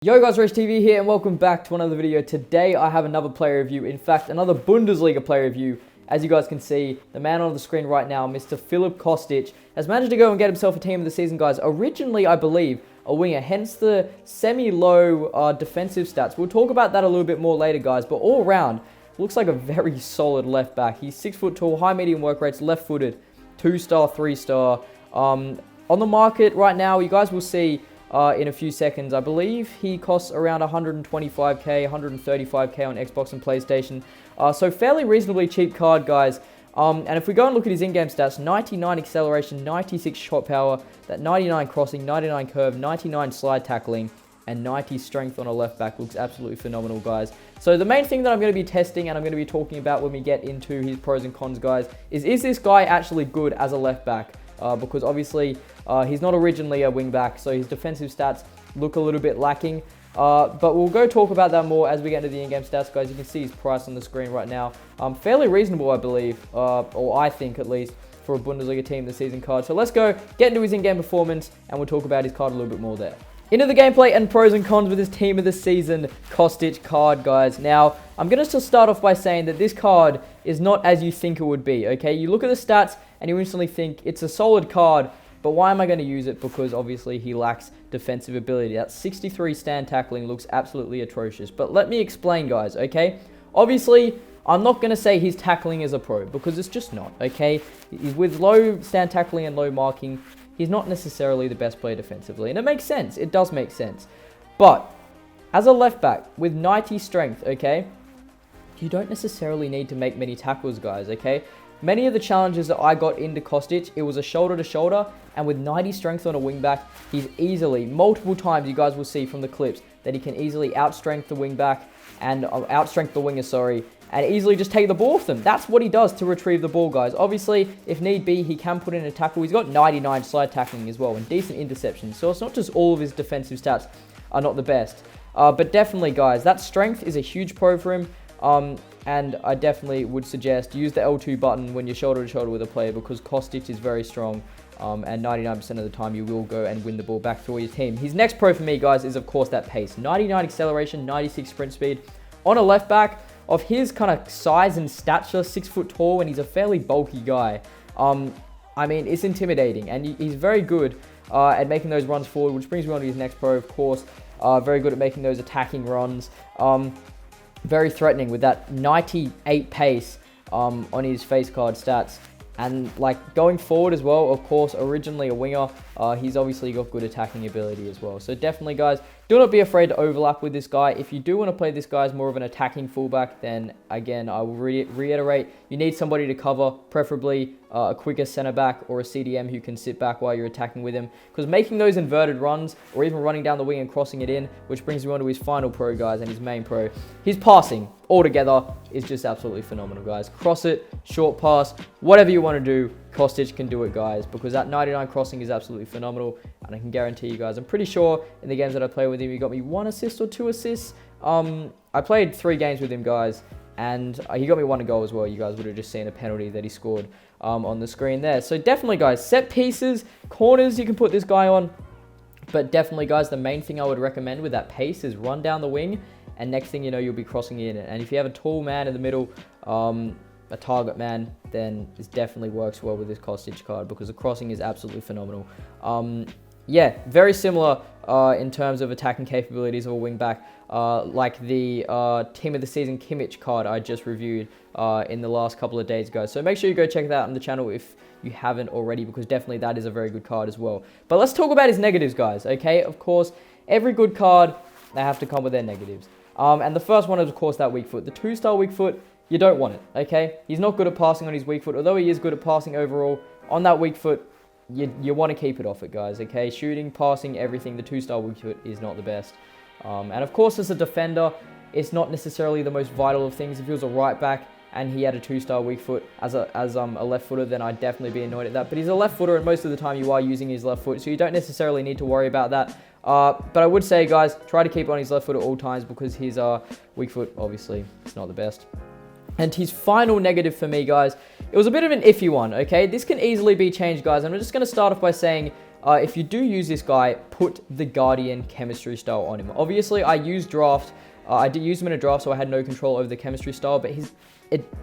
Yo guys, Roachy TV here and welcome back to another video. Today I have another player review, in fact another Bundesliga player review. As you guys can see, the man on the screen right now, Mr. Tots Kostic, has managed to go and get himself a team of the season, guys. Originally, I believe, a winger, hence the semi-low defensive stats. We'll talk about that a little bit more later, guys, but all around, looks like a very solid left back. He's 6 foot tall, high medium work rates, left-footed, 2-star, 3-star. On the market right now, you guys will see in a few seconds. I believe he costs around 125k, 135k on Xbox and PlayStation. So fairly reasonably cheap card, guys. And if we go and look at his in-game stats, 99 acceleration, 96 shot power, that 99 crossing, 99 curve, 99 slide tackling, and 90 strength on a left back looks absolutely phenomenal, guys. So the main thing that I'm going to be testing and I'm going to be talking about when we get into his pros and cons, guys, is this guy actually good as a left back? Because obviously he's not originally a wing back, so his defensive stats look a little bit lacking. But we'll go talk about that more as we get into the in-game stats, guys. You can see his price on the screen right now. Fairly reasonable, I believe, or I think at least, for a Bundesliga team this season card. So let's go get into his in-game performance and we'll talk about his card a little bit more there. Into the gameplay and pros and cons with his team of the season Kostic card, guys. Now, I'm going to start off by saying that this card is not as you think it would be, okay? You look at the stats and you instantly think it's a solid card, but why am I going to use it? Because obviously he lacks defensive ability. That 63 stand tackling looks absolutely atrocious. But let me explain, guys, okay? Obviously, I'm not going to say his tackling is a pro because it's just not, okay? He's with low stand tackling and low marking. He's not necessarily the best player defensively, and it makes sense. It does make sense. But as a left back with 90 strength, okay, you don't necessarily need to make many tackles, guys, okay? Many of the challenges that I got into Kostic, it was a shoulder to shoulder, and with 90 strength on a wing back, he's easily, multiple times you guys will see from the clips, that he can easily outstrength the wing back and outstrength the winger, sorry, and easily just take the ball off them. That's what he does to retrieve the ball, guys. Obviously, if need be, he can put in a tackle. He's got 99 slide tackling as well and decent interceptions. So it's not just all of his defensive stats are not the best. But definitely, guys, that strength is a huge pro for him. And I definitely would suggest use the L2 button when you're shoulder to shoulder with a player because Kostic is very strong. And 99% of the time you will go and win the ball back for your team. His next pro for me, guys, is of course that pace. 99 acceleration, 96 sprint speed. On a left back, of his kind of size and stature, 6 foot tall, and he's a fairly bulky guy. I mean, it's intimidating, and he's very good at making those runs forward, which brings me on to his next pro, of course. Very good at making those attacking runs. Very threatening with that 98 pace on his face card stats. And like going forward as well, of course, originally a winger, he's obviously got good attacking ability as well. So definitely, guys, do not be afraid to overlap with this guy. If you do want to play this guy as more of an attacking fullback, then again, I will reiterate, you need somebody to cover, preferably a quicker center back or a CDM who can sit back while you're attacking with him. Because making those inverted runs or even running down the wing and crossing it in, which brings me on to his final pro, guys, and his main pro, his passing altogether is just absolutely phenomenal, guys. Cross it, short pass, whatever you want to do, Kostic can do it, guys, because that 99 crossing is absolutely phenomenal, and I can guarantee you guys, I'm pretty sure in the games that I play with him, he got me 1 assist or 2 assists. I played 3 games with him, guys, and he got me 1 goal as well. You guys would have just seen a penalty that he scored on the screen there. So definitely, guys, set pieces, corners, you can put this guy on. But definitely, guys, the main thing I would recommend with that pace is run down the wing, and next thing you know, you'll be crossing in. And if you have a tall man in the middle, a target man, then this definitely works well with this Kostic card because the crossing is absolutely phenomenal. Yeah, very similar in terms of attacking capabilities of a wingback, like the Team of the Season Kimmich card I just reviewed in the last couple of days, guys. So make sure you go check that out on the channel if you haven't already, because definitely that is a very good card as well. But let's talk about his negatives, guys, okay? Of course, every good card, they have to come with their negatives. And the first one is, of course, that weak foot. The 2-star weak foot, you don't want it, okay? He's not good at passing on his weak foot, although he is good at passing overall. On that weak foot, you want to keep it off it, guys, okay? Shooting, passing, everything, the 2-star weak foot is not the best. And of course, as a defender, it's not necessarily the most vital of things. If he was a right back and he had a 2-star weak foot as a left footer, then I'd definitely be annoyed at that. But he's a left footer, and most of the time you are using his left foot, so you don't necessarily need to worry about that. But I would say, guys, try to keep on his left foot at all times because his weak foot, obviously, is not the best. And his final negative for me, guys, it was a bit of an iffy one, okay? This can easily be changed, guys. I'm just going to start off by saying if you do use this guy, put the Guardian chemistry style on him. Obviously, I used draft. I did use him in a draft, so I had no control over the chemistry style, but his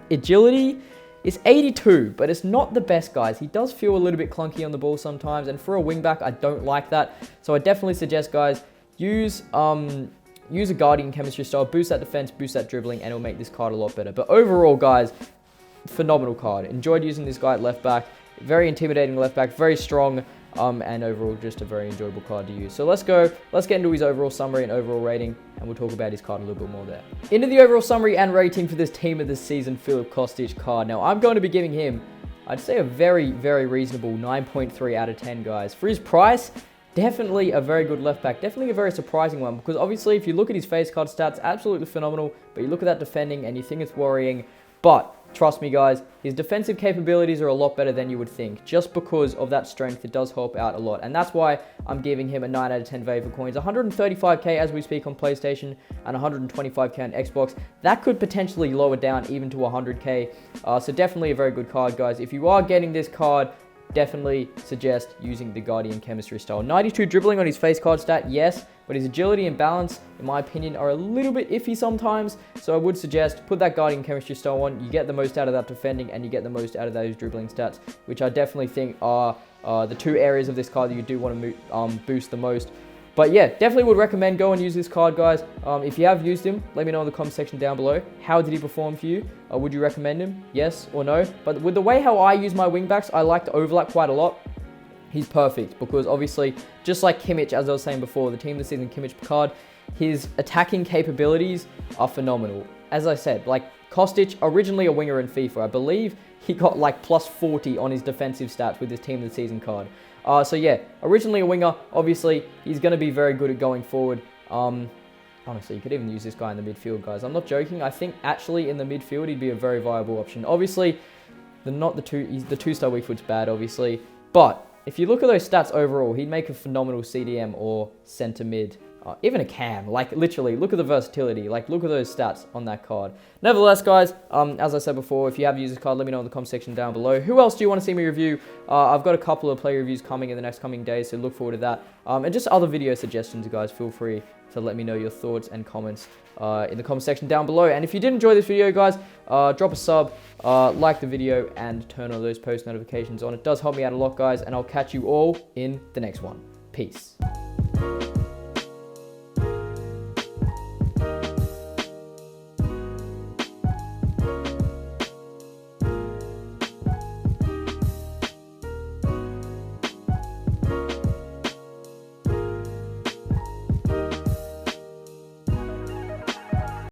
agility is 82, but it's not the best, guys. He does feel a little bit clunky on the ball sometimes, and for a wingback, I don't like that. So I definitely suggest, guys, use a Guardian chemistry style, boost that defense, boost that dribbling, and it'll make this card a lot better. But overall, guys, phenomenal card. Enjoyed using this guy at left back. Very intimidating left back, very strong, and overall just a very enjoyable card to use. So let's get into his overall summary and overall rating, and we'll talk about his card a little bit more there. Into the overall summary and rating for this team of the season, Filip Kostic card. Now, I'm going to be giving him, I'd say, a very, very reasonable 9.3 out of 10, guys. For his price, definitely a very good left back. Definitely a very surprising one, because obviously if you look at his face card stats, absolutely phenomenal, but you look at that defending and you think it's worrying. But trust me, guys, his defensive capabilities are a lot better than you would think. Just because of that strength, it does help out a lot. And that's why I'm giving him a 9 out of 10 value for coins. 135k as we speak on PlayStation and 125k on Xbox. That could potentially lower down even to 100k. So definitely a very good card, guys. If you are getting this card, definitely suggest using the Guardian chemistry style. 92 dribbling on his face card stat, yes, but his agility and balance, in my opinion, are a little bit iffy sometimes. So I would suggest put that Guardian chemistry style on. You get the most out of that defending, and you get the most out of those dribbling stats, which I definitely think are the two areas of this card that you do want to boost the most. But yeah, definitely would recommend go and use this card, guys. If you have used him, let me know in the comment section down below. How did he perform for you? Would you recommend him? Yes or no? But with the way how I use my wingbacks, I like to overlap quite a lot. He's perfect because obviously, just like Kimmich, as I was saying before, the team of the season Kimmich card, his attacking capabilities are phenomenal. As I said, like Kostic, originally a winger in FIFA, I believe he got like plus 40 on his defensive stats with his team of the season card. So yeah, originally a winger, obviously he's going to be very good at going forward. Honestly, you could even use this guy in the midfield, guys. I'm not joking. I think actually in the midfield, he'd be a very viable option. Obviously, the two-star weak foot's bad, obviously. But if you look at those stats overall, he'd make a phenomenal CDM or centre mid. Even a cam, like literally, look at the versatility, like look at those stats on that card. Nevertheless, guys, as I said before, if you have used this card, let me know in the comment section down below. Who else do you want to see me review? I've got a couple of player reviews coming in the next coming days, so look forward to that. And just other video suggestions, guys, feel free to let me know your thoughts and comments in the comment section down below. And if you did enjoy this video, guys, drop a sub, like the video, and turn on those post notifications on. It does help me out a lot, guys, and I'll catch you all in the next one. Peace.